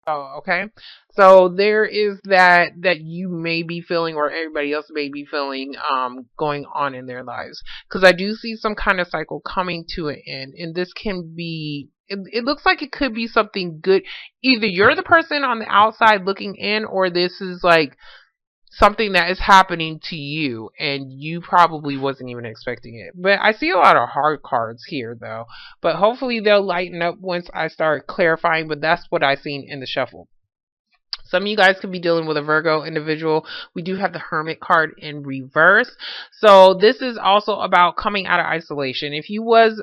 Oh, okay. So there is that you may be feeling, or everybody else may be feeling, going on in their lives. Because I do see some kind of cycle coming to an end, and this can be. It looks like it could be something good. Either you're the person on the outside looking in, or this is like something that is happening to you and you probably wasn't even expecting it. But I see a lot of hard cards here though. But hopefully they'll lighten up once I start clarifying, but that's what I seen in the shuffle. Some of you guys could be dealing with a Virgo individual. We do have the Hermit card in reverse. So this is also about coming out of isolation. If you was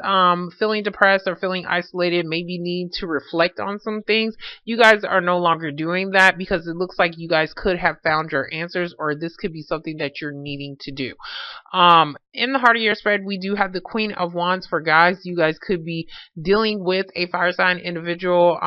feeling depressed or feeling isolated, maybe need to reflect on some things, you guys are no longer doing that because it looks like you guys could have found your answers, or this could be something that you're needing to do. In the heart of your spread, we do have the Queen of Wands for guys. You guys could be dealing with a fire sign individual.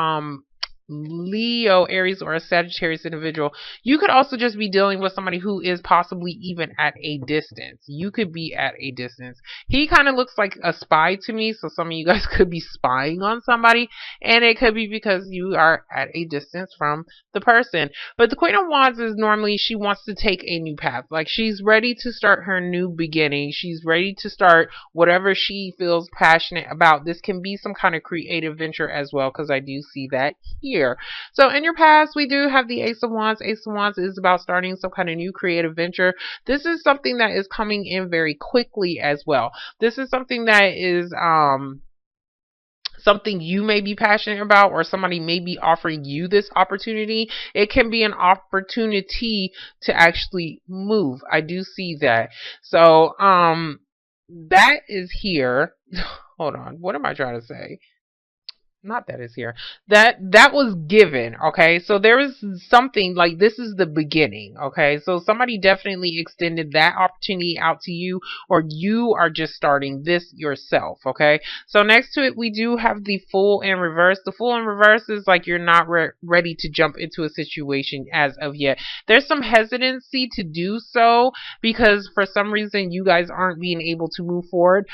Leo, Aries, or a Sagittarius individual. You could also just be dealing with somebody who is possibly even at a distance. You could be at a distance. He kind of looks like a spy to me, so some of you guys could be spying on somebody, and it could be because you are at a distance from the person. But the Queen of Wands is normally, she wants to take a new path. Like, she's ready to start her new beginning. She's ready to start whatever she feels passionate about. This can be some kind of creative venture as well, because I do see that here. So in your past, we do have the Ace of Wands. Ace of Wands is about starting some kind of new creative venture. This is something that is coming in very quickly as well. This is something that is something you may be passionate about, or somebody may be offering you this opportunity. It can be an opportunity to actually move. I do see that. So that is here. Hold on. What am I trying to say? Not that is here, that was given. Okay, so there is something like, this is the beginning. Okay, so somebody definitely extended that opportunity out to you, or you are just starting this yourself. Okay, so next to it, we do have the Fool in reverse. The Fool in reverse is like you're not ready to jump into a situation as of yet. There's some hesitancy to do so because for some reason you guys aren't being able to move forward.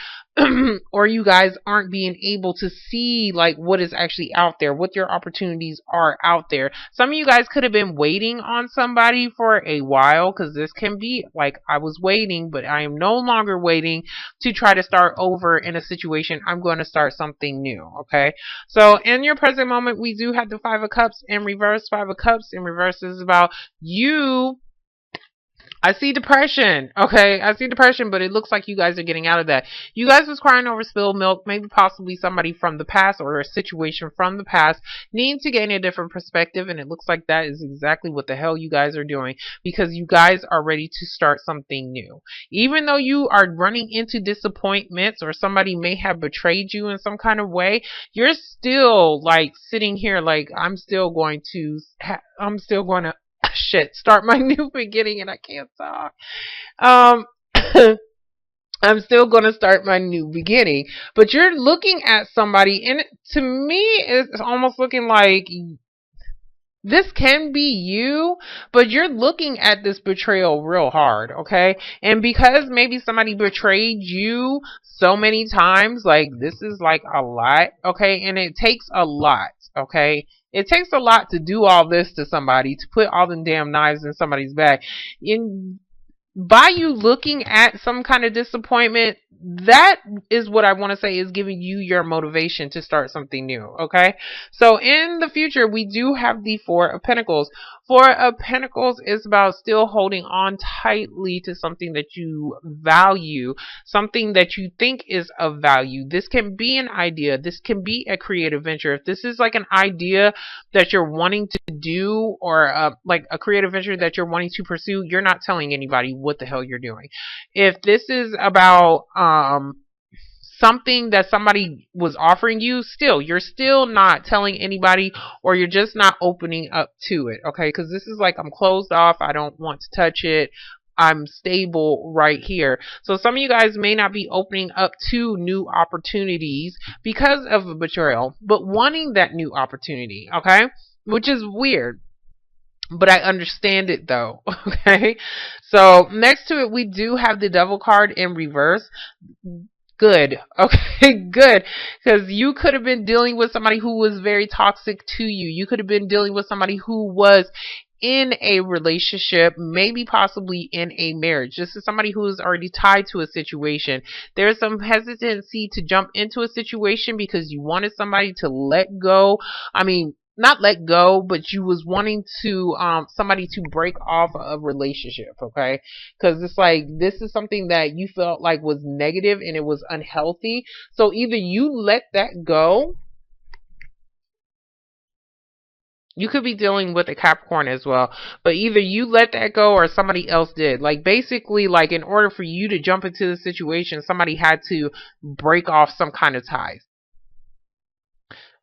Or you guys aren't being able to see like what is actually out there, what your opportunities are out there. Some of you guys could have been waiting on somebody for a while, because this can be like, I was waiting, but I am no longer waiting to try to start over in a situation. I'm going to start something new. Okay, so in your present moment, we do have the Five of Cups in reverse. Five of Cups in reverse is about you. I see depression. Okay, I see depression, but it looks like you guys are getting out of that. You guys was crying over spilled milk. Maybe possibly somebody from the past, or a situation from the past, needing to gain a different perspective, and it looks like that is exactly what the hell you guys are doing, because you guys are ready to start something new. Even though you are running into disappointments, or somebody may have betrayed you in some kind of way, you're still like sitting here like, I'm still going to shit, start my new beginning, and I can't talk. Um, I'm still going to start my new beginning. But you're looking at somebody, and to me, it's almost looking like this can be you, but you're looking at this betrayal real hard, okay? And because maybe somebody betrayed you so many times, like, this is like a lot, okay? And it takes a lot, okay? It takes a lot to do all this to somebody, to put all them damn knives in somebody's back. In By you looking at some kind of disappointment, that is what I want to say is giving you your motivation to start something new. Okay, so in the future, we do have the Four of Pentacles. Four of Pentacles is about still holding on tightly to something that you value, something that you think is of value. This can be an idea, this can be a creative venture. If this is like an idea that you're wanting to do, or like a creative venture that you're wanting to pursue, you're not telling anybody what the hell you're doing. If this is about something that somebody was offering you, still, you're still not telling anybody, or you're just not opening up to it. Okay, because this is like, I'm closed off, I don't want to touch it, I'm stable right here. So some of you guys may not be opening up to new opportunities because of a betrayal, but wanting that new opportunity. Okay, which is weird, but I understand it though. Okay, so next to it, we do have the Devil card in reverse. Good. Okay, good. Because you could have been dealing with somebody who was very toxic to you. You could have been dealing with somebody who was in a relationship, maybe possibly in a marriage. This is somebody who is already tied to a situation. There's some hesitancy to jump into a situation because you wanted somebody to let go. I mean, not let go, but you was wanting to somebody to break off a relationship, okay? Because it's like this is something that you felt like was negative and it was unhealthy. So either you let that go. You could be dealing with a Capricorn as well, but either you let that go or somebody else did. Like basically, like in order for you to jump into the situation, somebody had to break off some kind of ties.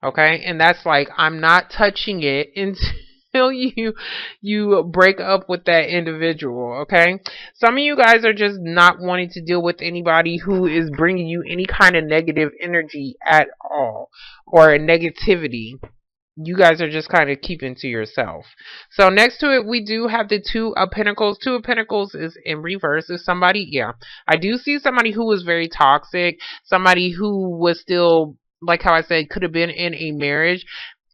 Okay, and that's like I'm not touching it until you break up with that individual. Okay, some of you guys are just not wanting to deal with anybody who is bringing you any kind of negative energy at all or negativity. You guys are just kind of keeping to yourself. So next to it, we do have the Two of Pentacles. Two of Pentacles is in reverse. Is somebody, yeah. I do see somebody who was very toxic. Somebody who was still, like how I said, could have been in a marriage.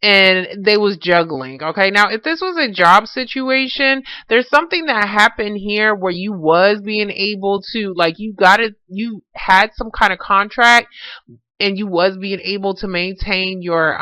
And they was juggling. Okay. Now, if this was a job situation, there's something that happened here where you was being able to, like, you got it, you had some kind of contract and you was being able to maintain your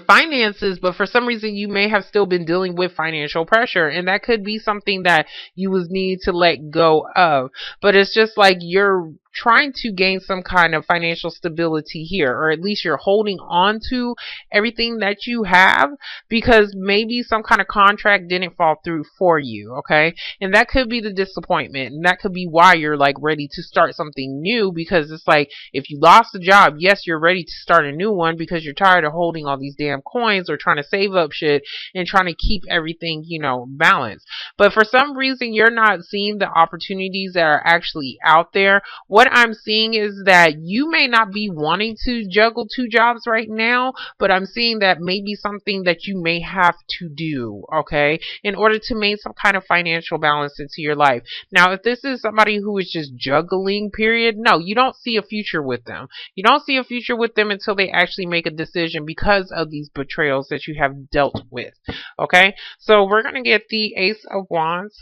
finances, but for some reason you may have still been dealing with financial pressure, and that could be something that you was need to let go of. But it's just like you're trying to gain some kind of financial stability here, or at least you're holding on to everything that you have because maybe some kind of contract didn't fall through for you. Okay, and that could be the disappointment, and that could be why you're like ready to start something new, because it's like if you lost a job, yes, you're ready to start a new one because you're tired of holding all these damn coins or trying to save up shit and trying to keep everything, balanced. But for some reason, you're not seeing the opportunities that are actually out there. What I'm seeing is that you may not be wanting to juggle two jobs right now, but I'm seeing that maybe something that you may have to do, okay, in order to make some kind of financial balance into your life. Now, if this is somebody who is just juggling, period, no, you don't see a future with them. You don't see a future with them until they actually make a decision because of these betrayals that you have dealt with, okay? So we're going to get the Ace of Wands.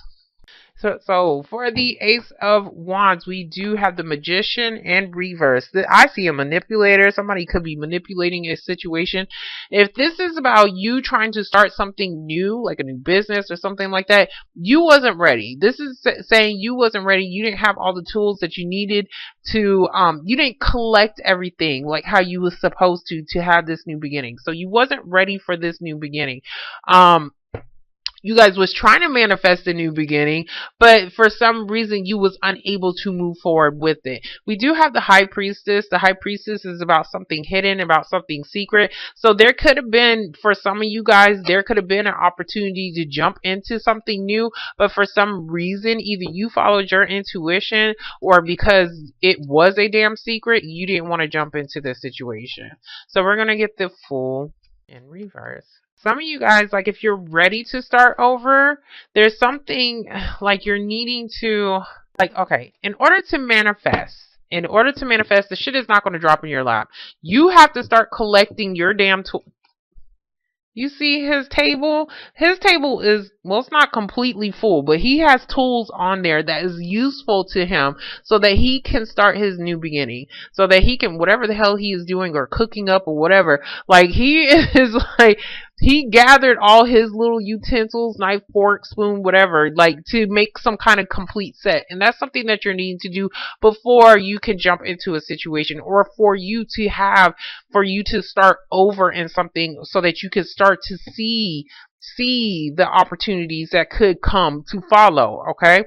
So for the Ace of Wands, we do have the Magician in reverse. I see a manipulator. Somebody could be manipulating a situation. If this is about you trying to start something new, like a new business or something like that, you wasn't ready. This is saying you wasn't ready. You didn't have all the tools that you needed to, you didn't collect everything like how you was supposed to have this new beginning. So you wasn't ready for this new beginning. You guys was trying to manifest a new beginning, but for some reason you was unable to move forward with it. We do have the High Priestess. The High Priestess is about something hidden, about something secret. So there could have been, for some of you guys, there could have been an opportunity to jump into something new, but for some reason, either you followed your intuition or because it was a damn secret, you didn't want to jump into the situation. So we're going to get the Fool in reverse. Some of you guys, like if you're ready to start over, there's something like you're needing to, like, okay, in order to manifest, the shit is not going to drop in your lap. You have to start collecting your damn tools. You see his table? His table is, well, it's not completely full, but he has tools on there that is useful to him so that he can start his new beginning. So that he can, whatever the hell he is doing or cooking up or whatever, like he is like, he gathered all his little utensils, knife, fork, spoon, whatever, like to make some kind of complete set. And that's something that you're needing to do before you can jump into a situation, or for you to start over in something so that you can start to see the opportunities that could come to follow. Okay.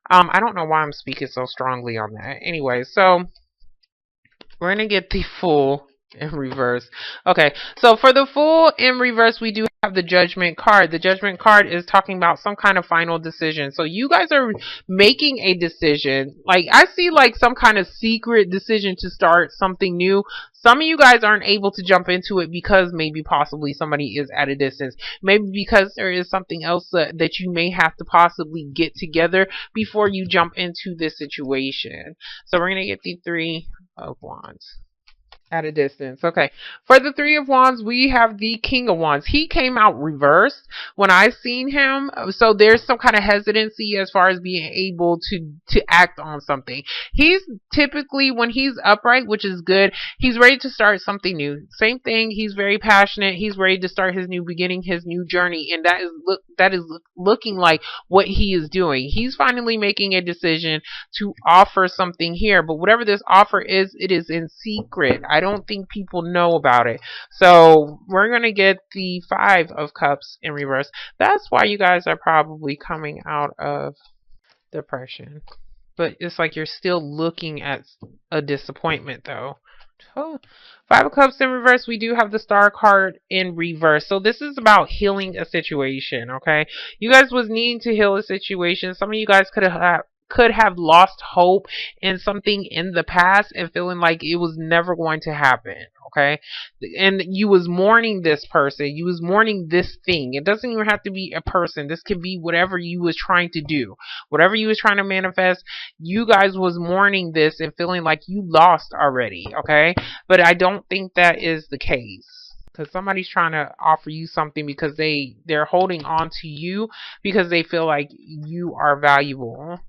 I don't know why I'm speaking so strongly on that. Anyway, so we're going to get the Fool in reverse. Okay, so for the Fool in reverse, we do have the Judgment card. The Judgment card is talking about some kind of final decision. So you guys are making a decision. Like I see like some kind of secret decision to start something new. Some of you guys aren't able to jump into it because maybe possibly somebody is at a distance. Maybe because there is something else that you may have to possibly get together before you jump into this situation. So we're going to get the Three of Wands. At a distance. Okay. For the Three of Wands, we have the King of Wands. He came out reversed when I seen him. So there's some kind of hesitancy as far as being able to act on something. He's typically, when he's upright, which is good, he's ready to start something new. Same thing. He's very passionate. He's ready to start his new beginning, his new journey. And that is looking like what he is doing. He's finally making a decision to offer something here. But whatever this offer is, it is in secret. I don't think people know about it. So we're going to get the Five of Cups in reverse. That's why you guys are probably coming out of depression. But it's like you're still looking at a disappointment though. Oh, Five of Cups in reverse. We do have the Star card in reverse. So this is about healing a situation, okay? You guys was needing to heal a situation. Some of you guys could have lost hope in something in the past and feeling like it was never going to happen, okay? And you was mourning this person. You was mourning this thing. It doesn't even have to be a person. This could be whatever you was trying to do. Whatever you was trying to manifest, you guys was mourning this and feeling like you lost already, okay? But I don't think that is the case. Because somebody's trying to offer you something because they're holding on to you because they feel like you are valuable.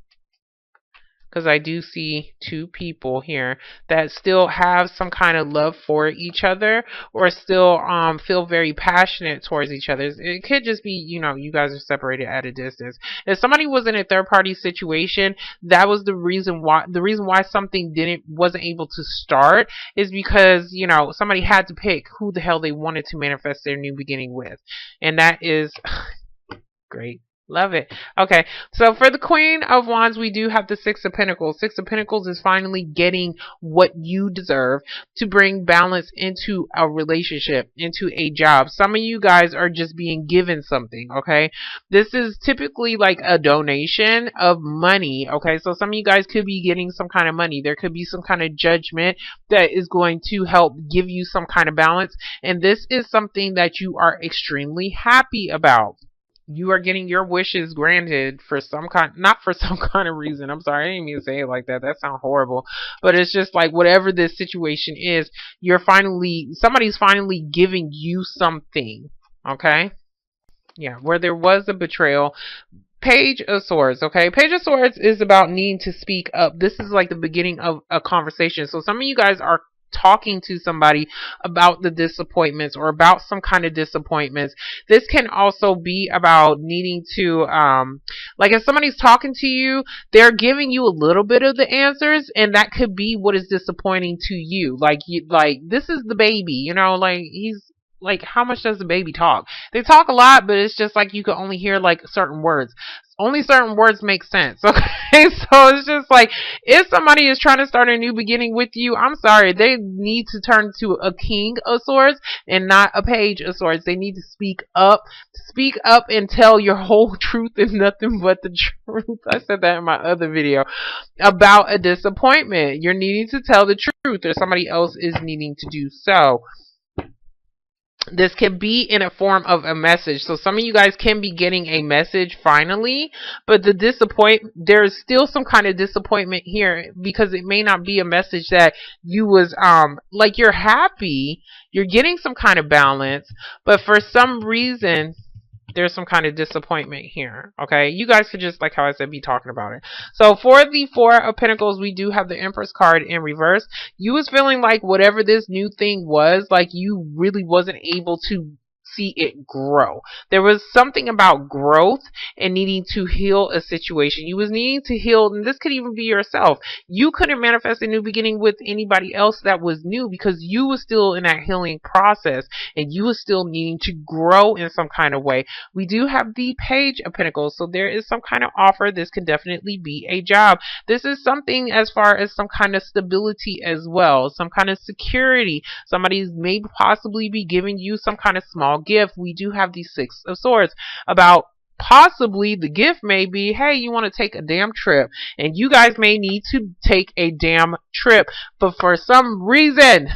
Because I do see two people here that still have some kind of love for each other or still feel very passionate towards each other. It could just be, you guys are separated at a distance. If somebody was in a third party situation, that was the reason why something wasn't able to start is because, somebody had to pick who the hell they wanted to manifest their new beginning with. And that is great. Love it. Okay, so for the Queen of Wands, we do have the Six of Pentacles. Six of Pentacles is finally getting what you deserve to bring balance into a relationship, into a job. Some of you guys are just being given something, okay? This is typically like a donation of money, okay? So some of you guys could be getting some kind of money. There could be some kind of judgment that is going to help give you some kind of balance. And this is something that you are extremely happy about. You are getting your wishes granted for some kind, not for some kind of reason. I'm sorry, I didn't mean to say it like that. That sounds horrible. But it's just like whatever this situation is, somebody's finally giving you something. Okay? Yeah, where there was a betrayal. Page of Swords, okay? Page of Swords is about needing to speak up. This is like the beginning of a conversation. So some of you guys are talking to somebody about the disappointments or about some kind of disappointments. This can also be about needing to like if somebody's talking to you, they're giving you a little bit of the answers, and that could be what is disappointing to you. Like this is the baby, like he's like, how much does the baby talk? They talk a lot, but it's just like you can only hear like certain words. Only certain words make sense. Okay, so it's just like if somebody is trying to start a new beginning with you, I'm sorry, they need to turn to a King of Swords and not a Page of Swords. They need to speak up and tell your whole truth and nothing but the truth. I said that in my other video about a disappointment. You're needing to tell the truth, or somebody else is needing to do so. This can be in a form of a message. So some of you guys can be getting a message finally, but there's still some kind of disappointment here because it may not be a message that you was, like you're happy, you're getting some kind of balance, but for some reason, there's some kind of disappointment here. Okay, you guys could just, like how I said, be talking about it. So for the Four of Pentacles, we do have the Empress card in reverse. You was feeling like whatever this new thing was, like you really wasn't able to see it grow. There was something about growth and needing to heal a situation. You was needing to heal, and this could even be yourself. You couldn't manifest a new beginning with anybody else that was new because you was still in that healing process and you was still needing to grow in some kind of way. We do have the Page of Pentacles, so there is some kind of offer. This can definitely be a job. This is something as far as some kind of stability as well, some kind of security. Somebody's may possibly be giving you some kind of small gift. We do have the Six of Swords about possibly the gift may be, hey, you want to take a damn trip, and you guys may need to take a damn trip, but for some reason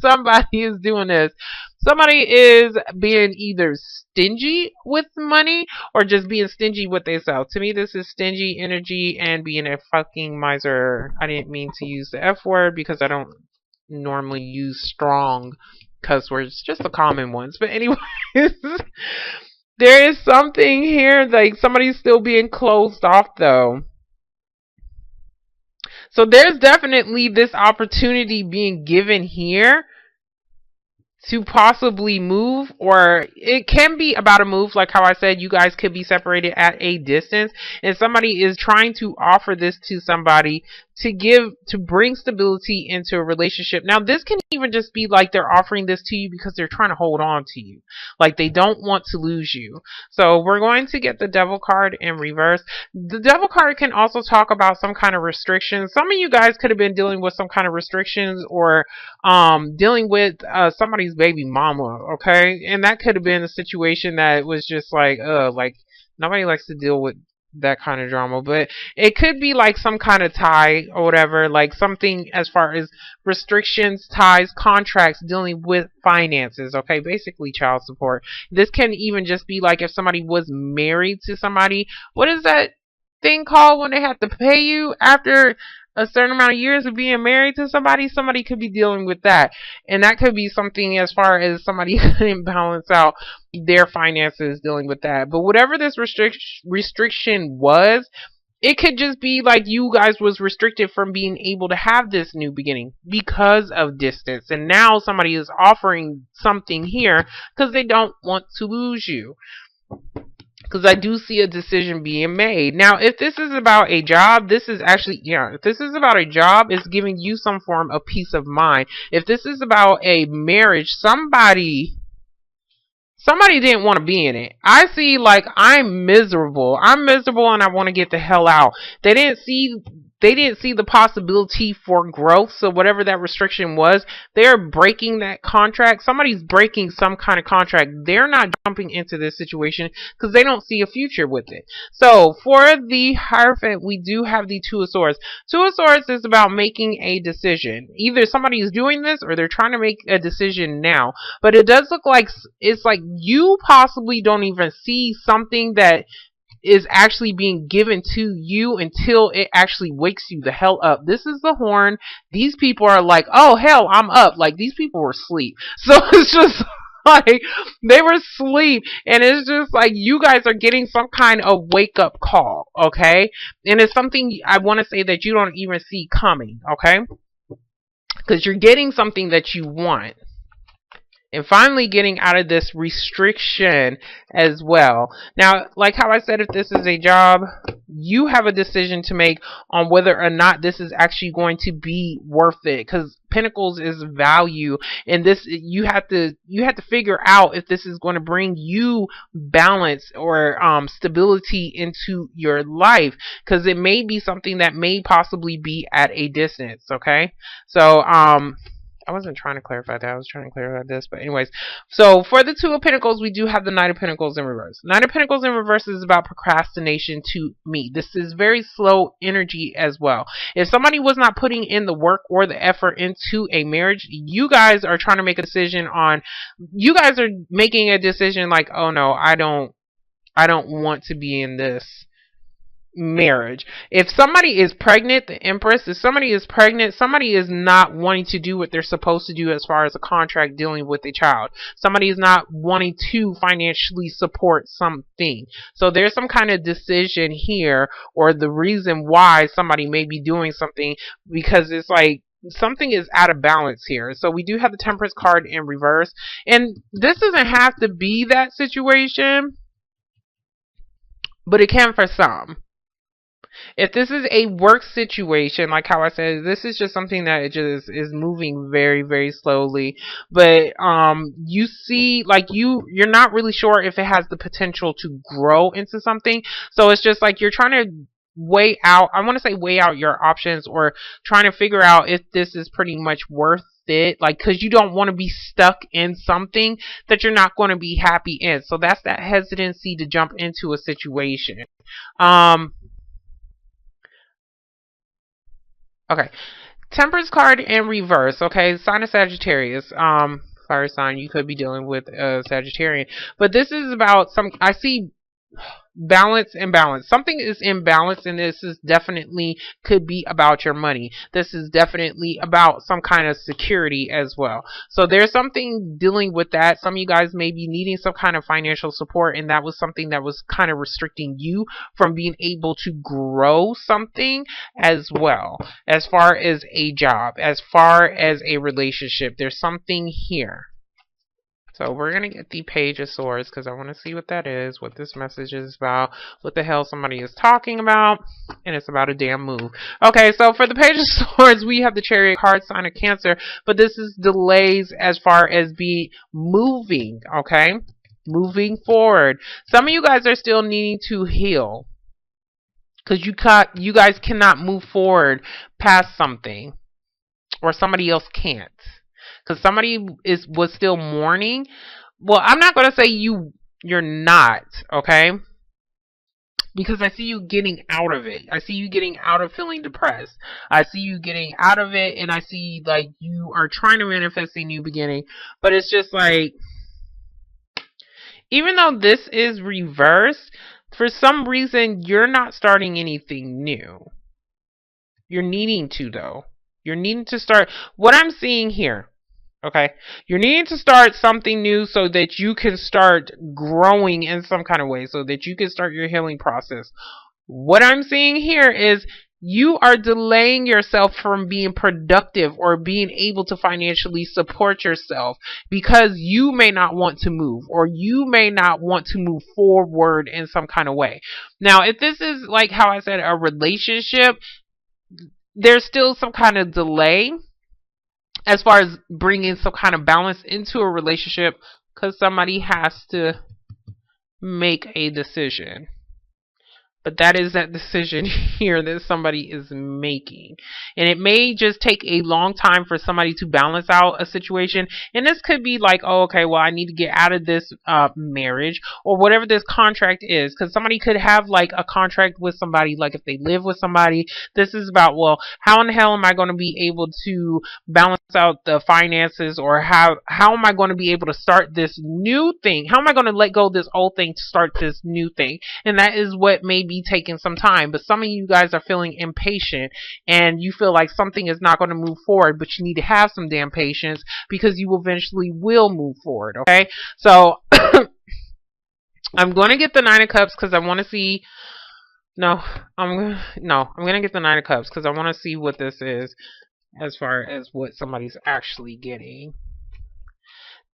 somebody is doing this. Somebody is being either stingy with money or just being stingy with themselves. To me, this is stingy energy and being a fucking miser. I didn't mean to use the F word because I don't normally use strong cuss words, just the common ones. But anyways, there is something here, like somebody's still being closed off though. So there's definitely this opportunity being given here to possibly move, or it can be about a move, like how I said you guys could be separated at a distance, and somebody is trying to offer this to somebody to bring stability into a relationship. Now this can even just be like they're offering this to you because they're trying to hold on to you, like they don't want to lose you. So we're going to get the Devil card in reverse. The Devil card can also talk about some kind of restrictions. Some of you guys could have been dealing with some kind of restrictions, or dealing with somebody's baby mama, okay? And that could have been a situation that was just like nobody likes to deal with that kind of drama, but it could be like some kind of tie or whatever, like something as far as restrictions, ties, contracts dealing with finances, okay? Basically child support. This can even just be like if somebody was married to somebody. What is that thing called when they have to pay you after a certain amount of years of being married to somebody? Somebody could be dealing with that, and that could be something as far as somebody couldn't balance out their finances dealing with that. But whatever this restriction was, it could just be like you guys was restricted from being able to have this new beginning because of distance, and now somebody is offering something here because they don't want to lose you. Because I do see a decision being made. Now, if this is about a job, this is actually, yeah, if this is about a job, it's giving you some form of peace of mind. If this is about a marriage, somebody didn't want to be in it. I see, like, I'm miserable and I want to get the hell out. They didn't see the possibility for growth. So whatever that restriction was, they're breaking that contract. Somebody's breaking some kind of contract. They're not jumping into this situation because they don't see a future with it. So for the Hierophant, we do have the Two of Swords. Two of Swords is about making a decision. Either somebody is doing this or they're trying to make a decision now. But it does look like it's like you possibly don't even see something that is actually being given to you until it actually wakes you the hell up. This is the Horn. These people are like, oh hell, I'm up. Like, these people were asleep. So it's just like they were asleep, and it's just like you guys are getting some kind of wake up call, okay? And it's something I want to say that you don't even see coming, okay? Because you're getting something that you want. And finally getting out of this restriction as well. Now, like how I said, if this is a job, you have a decision to make on whether or not this is actually going to be worth it. Because Pentacles is value, and this you have to figure out if this is going to bring you balance or stability into your life. Because it may be something that may possibly be at a distance. Okay, so I wasn't trying to clarify that. I was trying to clarify this. But anyways, so for the Two of Pentacles, we do have the Knight of Pentacles in reverse. Knight of Pentacles in reverse is about procrastination to me. This is very slow energy as well. If somebody was not putting in the work or the effort into a marriage, you guys are trying to make a decision on, you guys are making a decision like, oh no, I don't want to be in this marriage. If somebody is pregnant, the Empress, if somebody is pregnant, somebody is not wanting to do what they're supposed to do as far as a contract dealing with a child. Somebody is not wanting to financially support something. So there's some kind of decision here, or the reason why somebody may be doing something, because it's like something is out of balance here. So we do have the Temperance card in reverse, and this doesn't have to be that situation, but it can for some. If this is a work situation, like how I said, this is just something that it just is moving very, very slowly. But you see, like you're not really sure if it has the potential to grow into something. So it's just like you're trying to I want to say weigh out your options, or trying to figure out if this is pretty much worth it, like, because you don't want to be stuck in something that you're not going to be happy in. So that's that hesitancy to jump into a situation. um okay, Temperance card in reverse. Okay, sign of Sagittarius. Fire sign. You could be dealing with a Sagittarian, but this is about some. I see balance and balance. Something is imbalanced, and this is definitely could be about your money. This is definitely about some kind of security as well. So there's something dealing with that. Some of you guys may be needing some kind of financial support, and that was something that was kind of restricting you from being able to grow something as well. As far as a job, as far as a relationship, there's something here. So we're going to get the Page of Swords because I want to see what that is, what this message is about, what the hell somebody is talking about, and it's about a damn move. Okay, so for the Page of Swords, we have the Chariot card, sign of Cancer, but this is delays as far as be moving, okay? Moving forward. Some of you guys are still needing to heal because you guys cannot move forward past something, or somebody else can't. Because somebody was still mourning. Well, I'm not going to say you're not, okay? Because I see you getting out of it. I see you getting out of feeling depressed. I see you getting out of it, and I see like you are trying to manifest a new beginning. But it's just like, even though this is reverse, for some reason you're not starting anything new. You're needing to, though. You're needing to start. What I'm seeing here, okay, you're needing to start something new so that you can start growing in some kind of way, so that you can start your healing process. What I'm seeing here is you are delaying yourself from being productive or being able to financially support yourself because you may not want to move, or you may not want to move forward in some kind of way. Now, if this is like how I said, a relationship, there's still some kind of delay as far as bringing some kind of balance into a relationship, because somebody has to make a decision. But that is that decision here that somebody is making. And it may just take a long time for somebody to balance out a situation. And this could be like, oh, okay, well, I need to get out of this marriage, or whatever this contract is. Because somebody could have like a contract with somebody, like if they live with somebody. This is about, well, how in the hell am I going to be able to balance out the finances, or how am I going to be able to start this new thing? How am I going to let go of this old thing to start this new thing? And that is what may be taking some time. But some of you guys are feeling impatient, and you feel like something is not going to move forward, but you need to have some damn patience, because you eventually will move forward. Okay, so I'm going to get the Nine of Cups because I want to see. I'm going to get the Nine of Cups because I want to see what this is as far as what somebody's actually getting.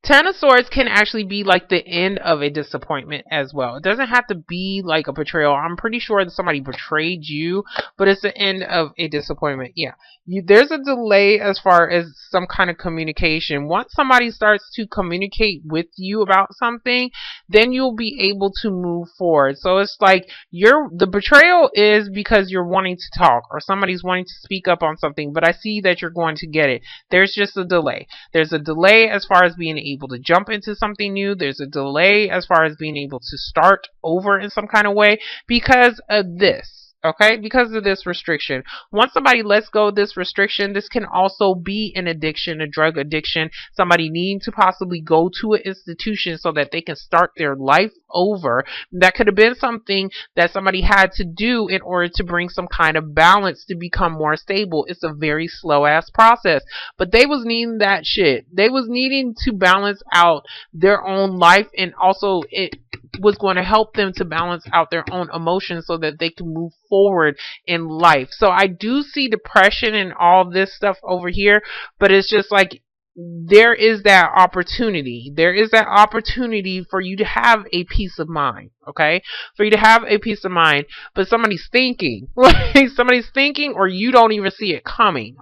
Ten of Swords can actually be like the end of a disappointment as well. It doesn't have to be like a betrayal. I'm pretty sure that somebody betrayed you, but it's the end of a disappointment. Yeah, there's a delay as far as some kind of communication. Once somebody starts to communicate with you about something, then you'll be able to move forward. So it's like the betrayal is because you're wanting to talk, or somebody's wanting to speak up on something, but I see that you're going to get it. There's just a delay. There's a delay as far as being able to jump into something new. There's a delay as far as being able to start over in some kind of way because of this. Okay, because of this restriction. Once somebody lets go of this restriction, this can also be an addiction, a drug addiction, somebody needing to possibly go to an institution so that they can start their life over. That could have been something that somebody had to do in order to bring some kind of balance to become more stable. It's a very slow ass process, but they was needing that shit. They was needing to balance out their own life, and also it was going to help them to balance out their own emotions so that they can move forward in life. So I do see depression and all this stuff over here, but it's just like there is that opportunity. There is that opportunity for you to have a peace of mind, okay? For you to have a peace of mind, but somebody's thinking. Somebody's thinking, or you don't even see it coming,